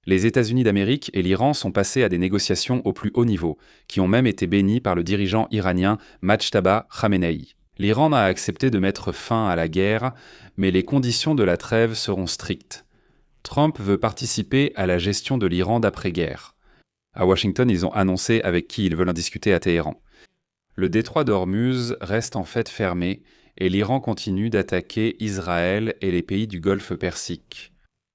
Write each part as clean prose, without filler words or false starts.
Les États-Unis d'Amérique et l'Iran sont passés à des négociations au plus haut niveau, qui ont même été bénies par le dirigeant iranien Majtaba Khamenei. L'Iran a accepté de mettre fin à la guerre, mais les conditions de la trêve seront strictes. Trump veut participer à la gestion de l'Iran d'après-guerre. À Washington, ils ont annoncé avec qui ils veulent en discuter à Téhéran. Le détroit d'Ormuz reste en fait fermé et l'Iran continue d'attaquer Israël et les pays du Golfe Persique.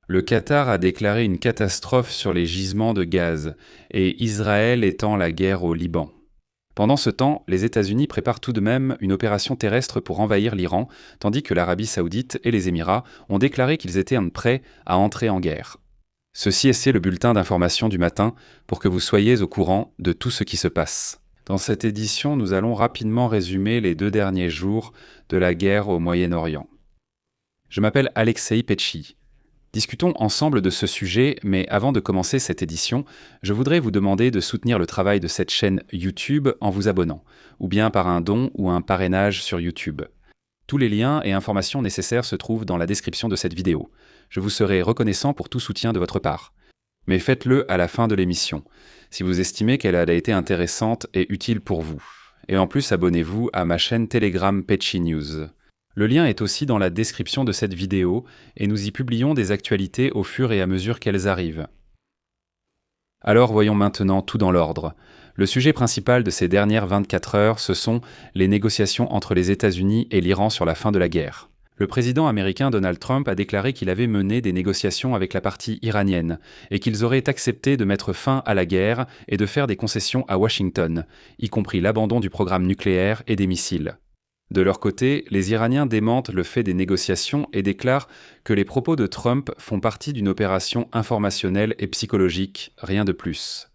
Le Qatar a déclaré une catastrophe sur les gisements de gaz et Israël étend la guerre au Liban. Pendant ce temps, les États-Unis préparent tout de même une opération terrestre pour envahir l'Iran, tandis que l'Arabie saoudite et les Émirats ont déclaré qu'ils étaient prêts à entrer en guerre. Ceci est le bulletin d'information du matin pour que vous soyez au courant de tout ce qui se passe. Dans cette édition, nous allons rapidement résumer les 2 derniers jours de la guerre au Moyen-Orient. Je m'appelle Alexei Petchi. Discutons ensemble de ce sujet, mais avant de commencer cette édition, je voudrais vous demander de soutenir le travail de cette chaîne YouTube en vous abonnant, ou bien par un don ou un parrainage sur YouTube. Tous les liens et informations nécessaires se trouvent dans la description de cette vidéo. Je vous serai reconnaissant pour tout soutien de votre part. Mais faites-le à la fin de l'émission, si vous estimez qu'elle a été intéressante et utile pour vous. Et en plus, abonnez-vous à ma chaîne Telegram Petchi News. Le lien est aussi dans la description de cette vidéo et nous y publions des actualités au fur et à mesure qu'elles arrivent. Alors voyons maintenant tout dans l'ordre. Le sujet principal de ces dernières 24 heures, ce sont les négociations entre les États-Unis et l'Iran sur la fin de la guerre. Le président américain Donald Trump a déclaré qu'il avait mené des négociations avec la partie iranienne et qu'ils auraient accepté de mettre fin à la guerre et de faire des concessions à Washington, y compris l'abandon du programme nucléaire et des missiles. De leur côté, les Iraniens démentent le fait des négociations et déclarent que les propos de Trump font partie d'une opération informationnelle et psychologique, rien de plus.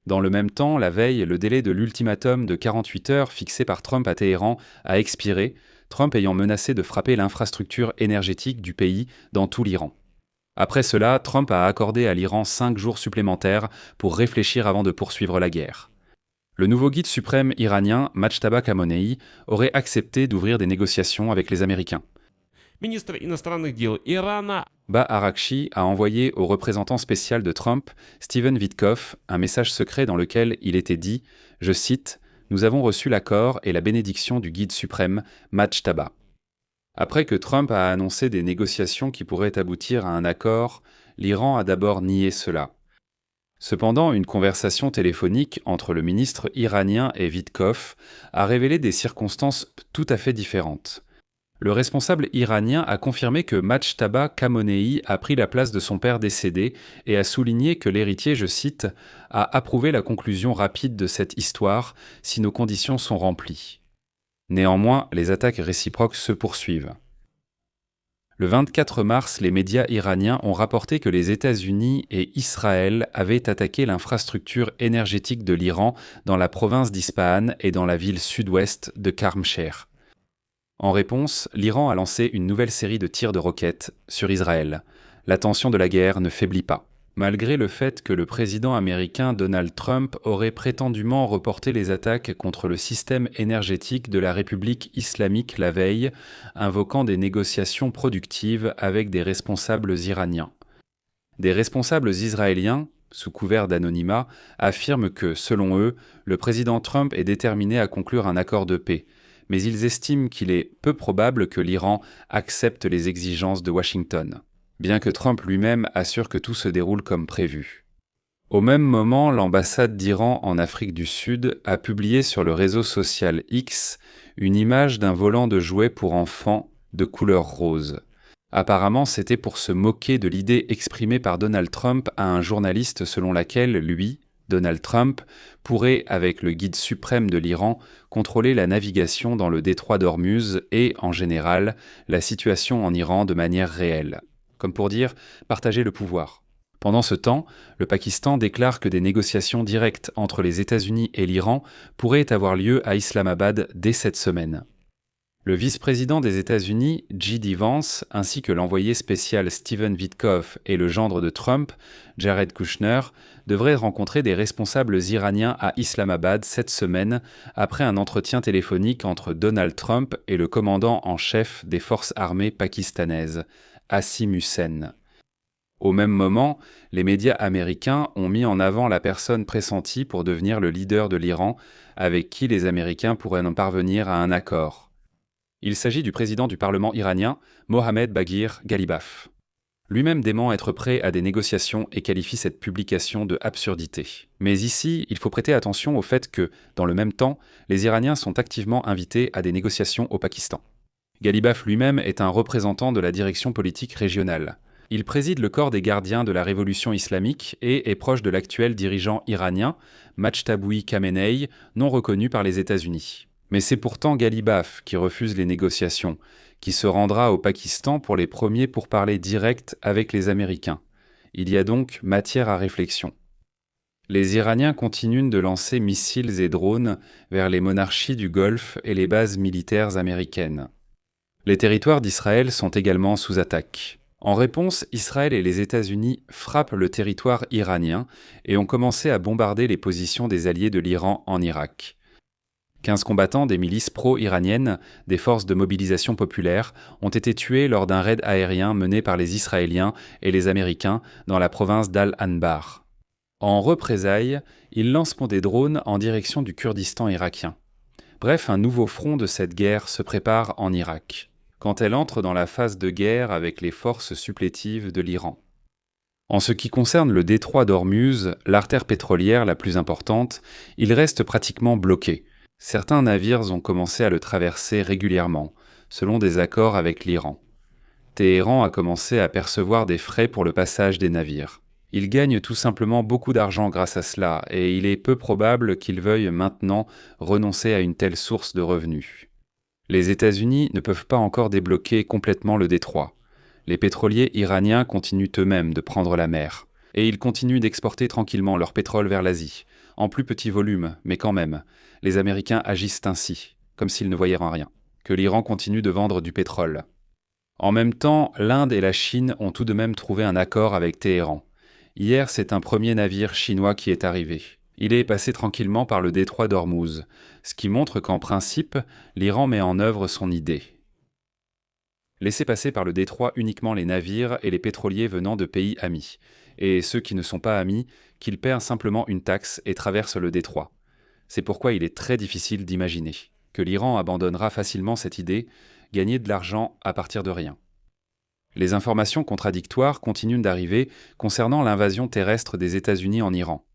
Dans le même temps, la veille, le délai de l'ultimatum de 48 heures fixé par Trump à Téhéran a expiré, Trump ayant menacé de frapper l'infrastructure énergétique du pays dans tout l'Iran. Après cela, Trump a accordé à l'Iran 5 jours supplémentaires pour réfléchir avant de poursuivre la guerre. Le nouveau guide suprême iranien, Majtaba Khamenei, aurait accepté d'ouvrir des négociations avec les Américains. Bah Arakchi a envoyé au représentant spécial de Trump, Steven Witkoff, un message secret dans lequel il était dit, je cite, « Nous avons reçu l'accord et la bénédiction du guide suprême, Majtaba ». Après que Trump a annoncé des négociations qui pourraient aboutir à un accord, l'Iran a d'abord nié cela. Cependant, une conversation téléphonique entre le ministre iranien et Witkoff a révélé des circonstances tout à fait différentes. Le responsable iranien a confirmé que Majtaba Khamenei a pris la place de son père décédé et a souligné que l'héritier, je cite, « a approuvé la conclusion rapide de cette histoire si nos conditions sont remplies ». Néanmoins, les attaques réciproques se poursuivent. Le 24 mars, les médias iraniens ont rapporté que les États-Unis et Israël avaient attaqué l'infrastructure énergétique de l'Iran dans la province d'Ispahan et dans la ville sud-ouest de Karmsher. En réponse, l'Iran a lancé une nouvelle série de tirs de roquettes sur Israël. La tension de la guerre ne faiblit pas. Malgré le fait que le président américain Donald Trump aurait prétendument reporté les attaques contre le système énergétique de la République islamique la veille, invoquant des négociations productives avec des responsables iraniens. Des responsables israéliens, sous couvert d'anonymat, affirment que, selon eux, le président Trump est déterminé à conclure un accord de paix, mais ils estiment qu'il est peu probable que l'Iran accepte les exigences de Washington, bien que Trump lui-même assure que tout se déroule comme prévu. Au même moment, l'ambassade d'Iran en Afrique du Sud a publié sur le réseau social X une image d'un volant de jouets pour enfants de couleur rose. Apparemment, c'était pour se moquer de l'idée exprimée par Donald Trump à un journaliste selon laquelle lui, Donald Trump, pourrait, avec le guide suprême de l'Iran, contrôler la navigation dans le détroit d'Ormuz et, en général, la situation en Iran de manière réelle. Comme pour dire « partager le pouvoir ». Pendant ce temps, le Pakistan déclare que des négociations directes entre les États-Unis et l'Iran pourraient avoir lieu à Islamabad dès cette semaine. Le vice-président des États-Unis, J.D. Vance, ainsi que l'envoyé spécial Steven Witkoff et le gendre de Trump, Jared Kushner, devraient rencontrer des responsables iraniens à Islamabad cette semaine après un entretien téléphonique entre Donald Trump et le commandant en chef des forces armées pakistanaises, Asim Hussain. Au même moment, les médias américains ont mis en avant la personne pressentie pour devenir le leader de l'Iran, avec qui les Américains pourraient en parvenir à un accord. Il s'agit du président du Parlement iranien, Mohammad Baghir Ghalibaf. Lui-même dément être prêt à des négociations et qualifie cette publication de absurdité. Mais ici, il faut prêter attention au fait que, dans le même temps, les Iraniens sont activement invités à des négociations au Pakistan. Ghalibaf lui-même est un représentant de la direction politique régionale. Il préside le corps des gardiens de la révolution islamique et est proche de l'actuel dirigeant iranien, Majtabouи Khamenei, non reconnu par les États-Unis. Mais c'est pourtant Ghalibaf qui refuse les négociations, qui se rendra au Pakistan pour les premiers pourparlers directs avec les Américains. Il y a donc matière à réflexion. Les Iraniens continuent de lancer missiles et drones vers les monarchies du Golfe et les bases militaires américaines. Les territoires d'Israël sont également sous attaque. En réponse, Israël et les États-Unis frappent le territoire iranien et ont commencé à bombarder les positions des alliés de l'Iran en Irak. 15 combattants des milices pro-iraniennes, des forces de mobilisation populaire, ont été tués lors d'un raid aérien mené par les Israéliens et les Américains dans la province d'Al-Anbar. En représailles, ils lancent des drones en direction du Kurdistan irakien. Bref, un nouveau front de cette guerre se prépare en Irak, quand elle entre dans la phase de guerre avec les forces supplétives de l'Iran. En ce qui concerne le détroit d'Ormuz, l'artère pétrolière la plus importante, il reste pratiquement bloqué. Certains navires ont commencé à le traverser régulièrement, selon des accords avec l'Iran. Téhéran a commencé à percevoir des frais pour le passage des navires. Il gagne tout simplement beaucoup d'argent grâce à cela, et il est peu probable qu'il veuille maintenant renoncer à une telle source de revenus. Les États-Unis ne peuvent pas encore débloquer complètement le détroit. Les pétroliers iraniens continuent eux-mêmes de prendre la mer, et ils continuent d'exporter tranquillement leur pétrole vers l'Asie, en plus petit volume, mais quand même. Les Américains agissent ainsi, comme s'ils ne voyaient en rien, que l'Iran continue de vendre du pétrole. En même temps, l'Inde et la Chine ont tout de même trouvé un accord avec Téhéran. Hier, c'est un premier navire chinois qui est arrivé. Il est passé tranquillement par le détroit d'Ormuz, ce qui montre qu'en principe, l'Iran met en œuvre son idée. Laisser passer par le détroit uniquement les navires et les pétroliers venant de pays amis, et ceux qui ne sont pas amis, qu'ils paient simplement une taxe et traversent le détroit. C'est pourquoi il est très difficile d'imaginer que l'Iran abandonnera facilement cette idée, gagner de l'argent à partir de rien. Les informations contradictoires continuent d'arriver concernant l'invasion terrestre des États-Unis en Iran.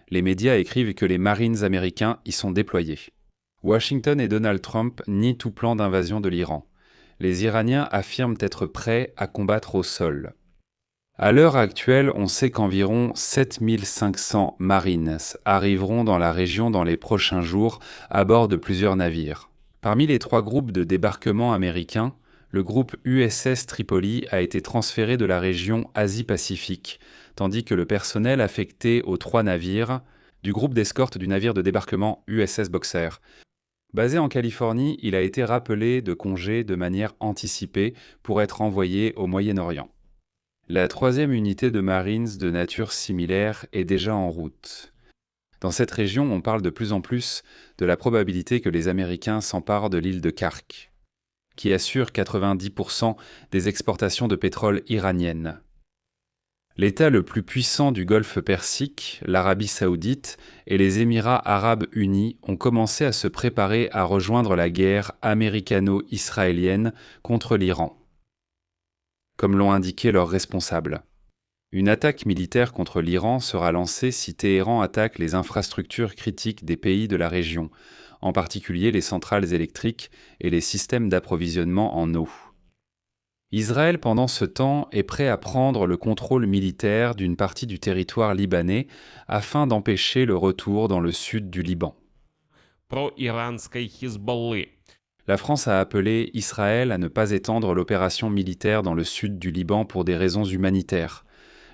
Les médias écrivent que les Marines américains y sont déployés. Washington et Donald Trump nient tout plan d'invasion de l'Iran. Les Iraniens affirment être prêts à combattre au sol. À l'heure actuelle, on sait qu'environ 7500 Marines arriveront dans la région dans les prochains jours à bord de plusieurs navires. Parmi les 3 groupes de débarquement américains, le groupe USS Tripoli a été transféré de la région Asie-Pacifique, tandis que le personnel affecté aux 3 navires du groupe d'escorte du navire de débarquement USS Boxer. Basé en Californie, il a été rappelé de congé de manière anticipée pour être envoyé au Moyen-Orient. La 3e unité de Marines de nature similaire est déjà en route. Dans cette région, on parle de plus en plus de la probabilité que les Américains s'emparent de l'île de Kark, qui assure 90% des exportations de pétrole iraniennes. L'État le plus puissant du Golfe Persique, l'Arabie saoudite et les Émirats arabes unis ont commencé à se préparer à rejoindre la guerre américano-israélienne contre l'Iran, comme l'ont indiqué leurs responsables. Une attaque militaire contre l'Iran sera lancée si Téhéran attaque les infrastructures critiques des pays de la région, en particulier les centrales électriques et les systèmes d'approvisionnement en eau. Israël, pendant ce temps, est prêt à prendre le contrôle militaire d'une partie du territoire libanais afin d'empêcher le retour dans le sud du Liban. La France a appelé Israël à ne pas étendre l'opération militaire dans le sud du Liban pour des raisons humanitaires.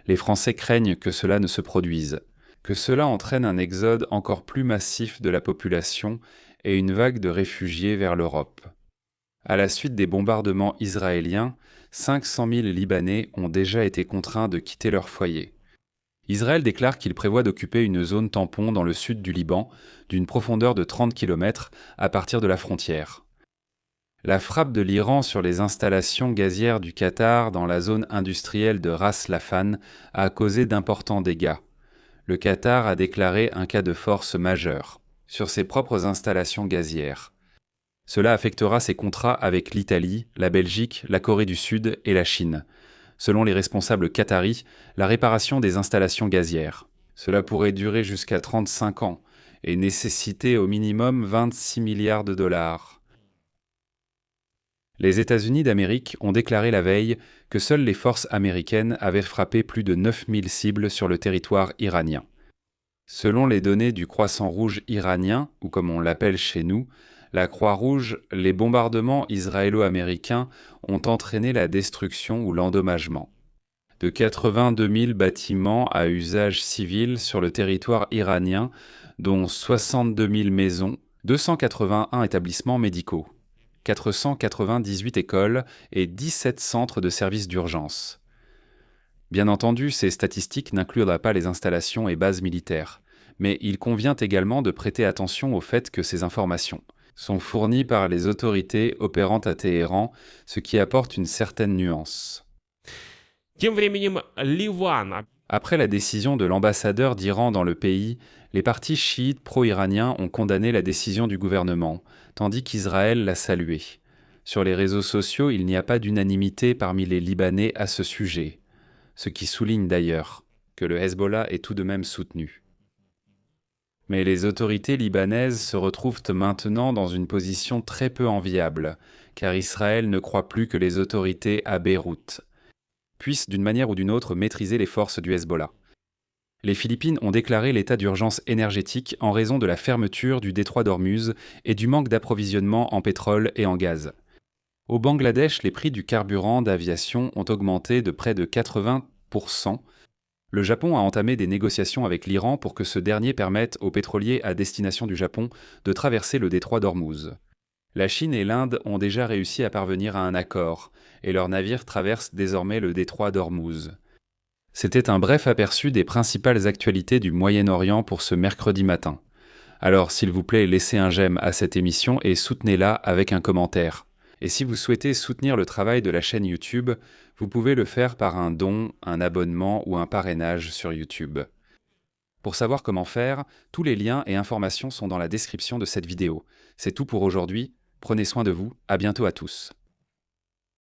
Les Français craignent que cela ne se produise, que cela entraîne un exode encore plus massif de la population et une vague de réfugiés vers l'Europe. À la suite des bombardements israéliens, 500 000 Libanais ont déjà été contraints de quitter leur foyer. Israël déclare qu'il prévoit d'occuper une zone tampon dans le sud du Liban, d'une profondeur de 30 km à partir de la frontière. La frappe de l'Iran sur les installations gazières du Qatar dans la zone industrielle de Ras Laffan a causé d'importants dégâts. Le Qatar a déclaré un cas de force majeure sur ses propres installations gazières. Cela affectera ses contrats avec l'Italie, la Belgique, la Corée du Sud et la Chine. Selon les responsables qataris, la réparation des installations gazières. Cela pourrait durer jusqu'à 35 ans et nécessiter au minimum 26 milliards de dollars. Les États-Unis d'Amérique ont déclaré la veille que seules les forces américaines avaient frappé plus de 9000 cibles sur le territoire iranien. Selon les données du Croissant Rouge iranien, ou comme on l'appelle chez nous, la Croix-Rouge, les bombardements israélo-américains ont entraîné la destruction ou l'endommagement de 82 000 bâtiments à usage civil sur le territoire iranien, dont 62 000 maisons, 281 établissements médicaux, 498 écoles et 17 centres de services d'urgence. Bien entendu, ces statistiques n'inclurent pas les installations et bases militaires, mais il convient également de prêter attention au fait que ces informations sont fournies par les autorités opérant à Téhéran, ce qui apporte une certaine nuance. Тем временем Ливан. Après la décision de l'ambassadeur d'Iran dans le pays, les partis chiites pro-iraniens ont condamné la décision du gouvernement, tandis qu'Israël l'a saluée. Sur les réseaux sociaux, il n'y a pas d'unanimité parmi les Libanais à ce sujet, ce qui souligne d'ailleurs que le Hezbollah est tout de même soutenu. Mais les autorités libanaises se retrouvent maintenant dans une position très peu enviable, car Israël ne croit plus que les autorités à Beyrouth puissent d'une manière ou d'une autre maîtriser les forces du Hezbollah. Les Philippines ont déclaré l'état d'urgence énergétique en raison de la fermeture du détroit d'Ormuz et du manque d'approvisionnement en pétrole et en gaz. Au Bangladesh, les prix du carburant d'aviation ont augmenté de près de 80%. Le Japon a entamé des négociations avec l'Iran pour que ce dernier permette aux pétroliers à destination du Japon de traverser le détroit d'Ormuz. La Chine et l'Inde ont déjà réussi à parvenir à un accord, et leurs navires traversent désormais le détroit d'Ormuz. C'était un bref aperçu des principales actualités du Moyen-Orient pour ce mercredi matin. Alors, s'il vous plaît, laissez un j'aime à cette émission et soutenez-la avec un commentaire. Et si vous souhaitez soutenir le travail de la chaîne YouTube, vous pouvez le faire par un don, un abonnement ou un parrainage sur YouTube. Pour savoir comment faire, tous les liens et informations sont dans la description de cette vidéo. C'est tout pour aujourd'hui. Prenez soin de vous, à bientôt à tous.